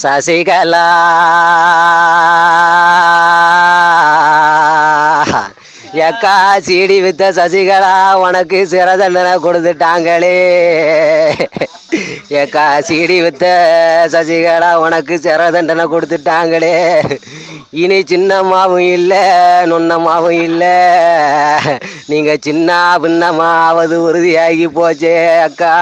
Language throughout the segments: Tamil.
சசிகலா எக்கா சீடி வித்த சசிகலா உனக்கு சிற தண்டனை கொடுத்துட்டாங்களே. ஏக்கா சீடி வித்த சசிகலா உனக்கு சிற தண்டனை கொடுத்துட்டாங்களே. இனி சின்னம்மாவும் இல்லை நுண்ணம்மாவும் இல்லை, நீங்க சின்ன பின்னமாவது உறுதியாகி போச்சே அக்கா.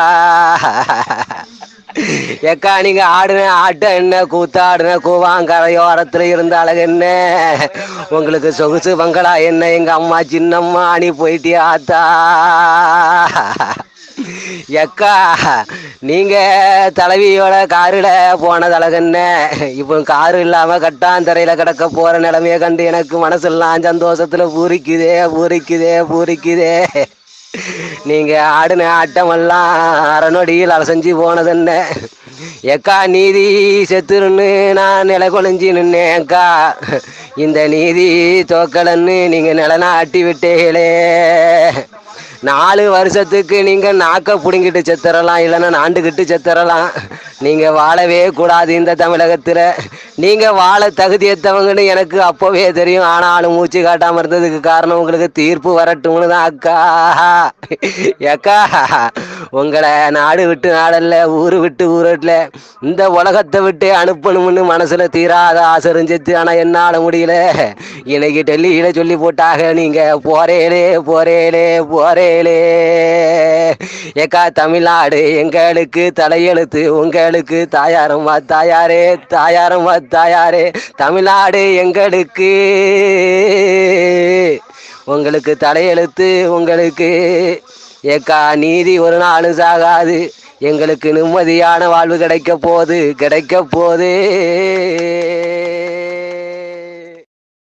ஏக்கா நீங்க ஆடுன ஆட்டம் என்ன, கூத்தாடுன கூவாங்கரையோரத்துல இருந்த அழகு என்ன, உங்களுக்கு சொகுசு பங்களா என்ன, எங்க அம்மா சின்னம்மா நீ போயிட்டியா ஆத்தா. எக்கா நீங்க தலைவியோட காருல போனது அழகென்ன, இப்போ காரு இல்லாம கட்டாந்தரையில கிடக்க போற நிலைமைய கண்டு எனக்கு மனசெல்லாம் சந்தோஷத்துல பூரிக்குதே பூரிக்குதே பூரிக்குதே. நீங்க ஆடுன ஆட்டமெல்லாம் அரைநொடியில் அலசஞ்சி போனதென்ன. ஏக்கா நீதி செத்துருன்னு நான் நிலை கொலைஞ்சி நின்னேக்கா, இந்த நீதி தோக்கலன்னு நீங்க நிலநாட்டி விட்டீங்களே. 4 வருஷத்துக்கு நீங்க நாக்க புடுங்கிட்டு செத்துறலாம், இல்லைன்னா நாண்டுகிட்டு செத்துறலாம். நீங்க வாழவே கூடாது இந்த தமிழகத்துல. நீங்க வாழ தகுதியத்தவங்கன்னு எனக்கு அப்பவே தெரியும். ஆனாலும் மூச்சு காட்டாம இருந்ததுக்கு காரணம் உங்களுக்கு தீர்ப்பு வரட்டும்னு தான் அக்கா. ஏக்கா உங்களை நாடு விட்டு நாடல்ல, ஊரு விட்டு ஊரட்ல, இந்த உலகத்தை விட்டு அனுப்பணும்னு மனசுல தீராத ஆசை இருந்துச்சு. ஆனா என்னால முடியல. இன்னைக்கு டெல்லியில சொல்லி போட்டாக நீங்க போறேலே போறேலே போறேலே. ஏக்கா தமிழ்நாடு எங்களுக்கு தலையெழுத்து, உங்களுக்கு தாயாரம்மா தாயாரே தாயாரம்மா தாயாரே. தமிழ்நாடு எங்களுக்கு, உங்களுக்கு தலையெழுத்து உங்களுக்கு. ஏக்கா நீதி ஒரு நாளும் சாகாது, எங்களுக்கு நிம்மதியான வாழ்வு கிடைக்க போகுது கிடைக்க போகுது.